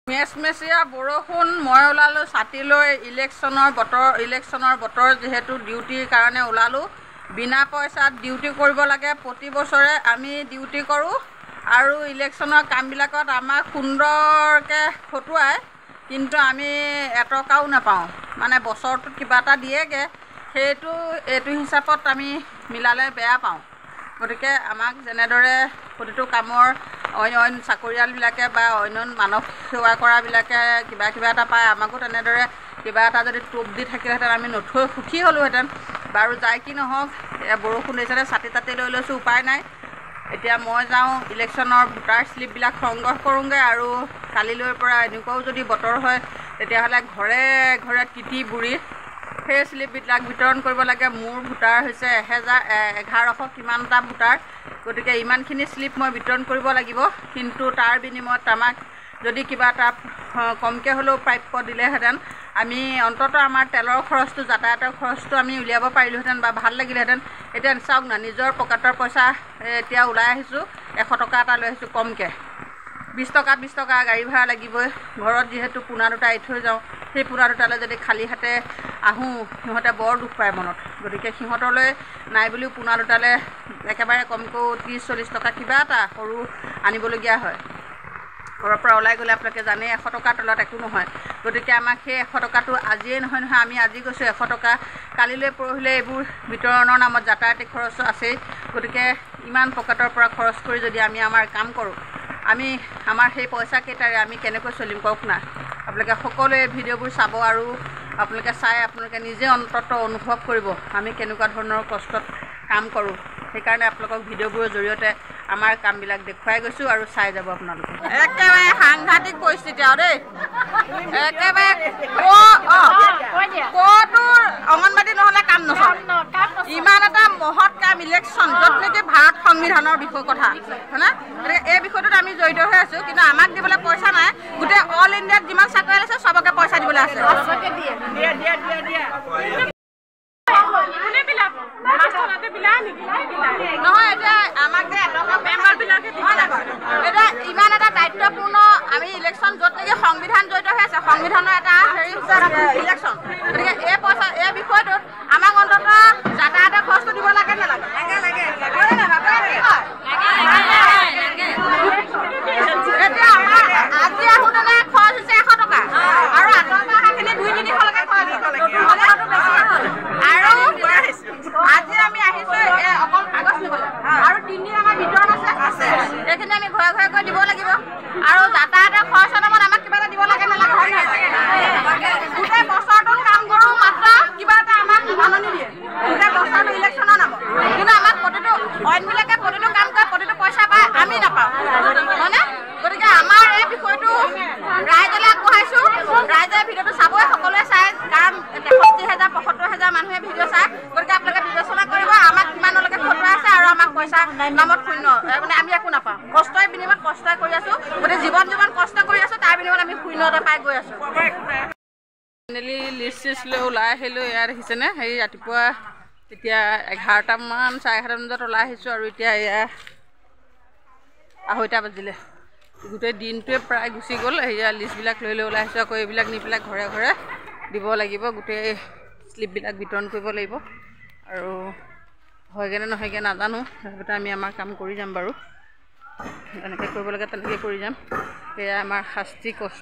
মেচমেচিয়া বৰষুণ মই ওলালোঁ ছাতি লৈ ইলেকশ্যনৰ বতৰ যিহেতু ডিউটিৰ কাৰণে ওলালোঁ। বিনা পইচাত ডিউটি কৰিব লাগে। প্ৰতি বছৰে আমি ডিউটি কৰোঁ আৰু ইলেকশ্যনৰ কামবিলাকত আমাক সুন্দৰকৈ খটুৱাই, কিন্তু আমি এটকাও নাপাওঁ। মানে বছৰটোত কিবা এটা দিয়েগৈ, এইটো হিচাপত আমি মিলালে বেয়া পাওঁ। গতিকে আমাক যেনেদৰে প্ৰতিটো কামৰ অন্য চাকৰিয়ালবিলাকে বা অন্য মানৱ সেৱা কৰাবিলাকে কিবা এটা পায়, আমাকো তেনেদৰে কিবা এটা যদি টোপ দি থাকিলেহেঁতেন আমি নথৈ সুখী হ'লোহেঁতেন। বাৰু যাই কি নহওক, বৰষুণ দিছে, ছাতি তাতি লৈ লৈছোঁ, উপায় নাই। এতিয়া মই যাওঁ ইলেকশ্যনৰ ভোটাৰ শ্লিপবিলাক সংগ্ৰহ কৰোঁগৈ, আৰু কালিলৈৰ পৰা এনেকুৱাও যদি বতৰ হয় তেতিয়াহ'লে ঘৰে ঘৰে তিতি বুৰি সেই শ্লিপবিলাক বিতৰণ কৰিব লাগে। মোৰ ভোটাৰ হৈছে 1100 কিমানটা ভোটাৰ, গতিকে ইমানখিনি শ্লিপ মই বিতৰণ কৰিব লাগিব। কিন্তু তাৰ বিনিময়ত আমাক যদি কিবা এটা কমকৈ হ'লেও প্ৰাপ্য দিলেহেঁতেন, আমি অন্ততঃ আমাৰ তেলৰ খৰচটো, যাতায়াতৰ খৰচটো আমি উলিয়াব পাৰিলোহেঁতেন বা ভাল লাগিলেহেঁতেন। এতিয়া চাওক না, নিজৰ পকেটৰ পইচা এতিয়া ওলাই আহিছোঁ, 100 টকা এটা লৈ আহিছোঁ কমকৈ। 20 টকা গাড়ী ভাড়া লাগিবই। ঘৰত যিহেতু পোনা দুটা এৰি থৈ যাওঁ, সেই পোনা দুটালৈ যদি খালী হাতে আহোঁ, সিহঁতে বৰ দুখ পায় মনত। গতিকে সিহঁতলৈ নাই বুলিও পোনা দুটালৈ একেবাৰে কমকৈও 30-40 টকা কিবা এটা সৰু আনিবলগীয়া হয়। ঘৰৰ পৰা ওলাই গ'লে আপোনালোকে জানে 100 টকাৰ তলত একো নহয়। গতিকে আমাক সেই 100 টকাটো আজিয়ে নহয়, আমি আজি গৈছোঁ 100 টকা, কালিলৈ পৰহিলৈ এইবোৰ বিতৰণৰ নামত যাতায়াতী খৰচ আছেই। গতিকে ইমান পকেটৰ পৰা খৰচ কৰি যদি আমি আমাৰ কাম কৰোঁ, আমাৰ সেই পইচাকেইটাৰে আমি কেনেকৈ চলিম কওক না। আপোনালোকে সকলোৱে ভিডিঅ'বোৰ চাব আৰু আপোনালোকে চাই আপোনালোকে নিজে অন্ততঃ অনুভৱ কৰিব আমি কেনেকুৱা ধৰণৰ কষ্টত কাম কৰোঁ। সেইকাৰণে আপোনালোকক ভিডিঅ'বোৰৰ জৰিয়তে আমাৰ কামবিলাক দেখুৱাই গৈছোঁ আৰু চাই যাব আপোনালোকে। একেবাৰে সাংঘাতিক পৰিস্থিতি আৰু দেই, একেবাৰে ক'তো অংগনবাদী নহ'লে কাম নচলে। ইমান এটা মহৎ কাম ইলেকশ্যন, য'ত নেকি ভাৰত সংবিধানৰ বিষয় কথা হয়নে, গতিকে এই বিষয়টোত আমি জড়িত হৈ আছোঁ। কিন্তু আমাক দিবলৈ পইচা নাই। গোটেই অল ইণ্ডিয়াত যিমান চাকৰি আছে চবকে পইচা দিবলৈ আছে। নহয়, এতিয়া আমাক যে এতিয়া ইমান এটা দায়িত্বপূৰ্ণ আমি ইলেকশ্যন, য'ত নেকি সংবিধান জড়িত হৈ আছে, সংবিধানৰ এটা হেৰি হৈছে ইলেকশ্যন। গতিকে এই বিষয়টোত আমাক অন্ততঃ যাতায়াতৰ খৰচটো দিব লাগে নালাগে? এতিয়া আমাৰ আজি আহোঁতেনে খৰচ হৈছে 100 টকা, আৰু আঁতৰ পৰা অহাখিনি 200-300লৈকে খৰচ আৰু আজি আমি আহিছোঁ অকল কাগজ নিবলৈ, আৰু 3 দিন আমাৰ বিতৰণ আছে। সেইখিনি আমি ঘৰে ঘৰে গৈ দিব লাগিব, আৰু যাতায়াতৰ খৰচৰ নামত আমাক কিবা এটা দিব লাগে নালাগে? গোটেই বছৰটোত কাম কৰোঁ, মাত্ৰ কিবা এটা আমাক মাননি দিয়ে গোটেই বছৰটো ইলেকশ্যনৰ নামত। কিন্তু আমাক অইনবিলাকে প্ৰতিটো কাম কৰে, প্ৰতিটো পইচা পায়, আমি নাপাওঁ হয়নে? গতিকে আমাৰ এই বিষয়টো ৰাইজলৈ আগবঢ়াইছোঁ। ৰাইজে ভিডিঅ'টো চাবই, সকলোৱে চাই, কাৰণ 63,000-75,000 মানুহে ভিডিঅ' চায়। গতিকে আপোনালোকে বিবেচনা কৰিব আমাক কিমানলৈকে খটুৱাই আছে, আৰু আমাক পইচা নামত শূন্য, মানে আমি একো নাপাওঁ। কষ্টৰ বিনিময়ত কষ্টই কৰি আছোঁ, গতিকে জীৱন কষ্ট কৰি আছোঁ, তাৰ বিনিময়ত আমি শূন্যতা পাই গৈ আছোঁ। ফাইনেলি লিষ্ট লৈ ওলাই আহিলোঁ। এয়া দেখিছেনে, হেৰি ৰাতিপুৱা এতিয়া 11টামান 11:30 বজাত ওলাই আহিছোঁ, আৰু এতিয়া এয়া 2:30 বাজিলে। গোটেই দিনটোৱে প্ৰায় গুচি গ'ল। সেয়া লিষ্টবিলাক লৈ ওলাই আহিছোঁ। আকৌ এইবিলাক নি পেলাই ঘৰে ঘৰে দিব লাগিব, গোটেই শ্লিপবিলাক বিতৰণ কৰিব লাগিব। আৰু হয়গৈনে নহয়গৈ নাজানো, তথাপিতো আমি আমাৰ কাম কৰি যাম বাৰু। যেনেকৈ কৰিব লাগে তেনেকৈ কৰি যাম। সেয়া আমাৰ শাস্তি কষ্ট।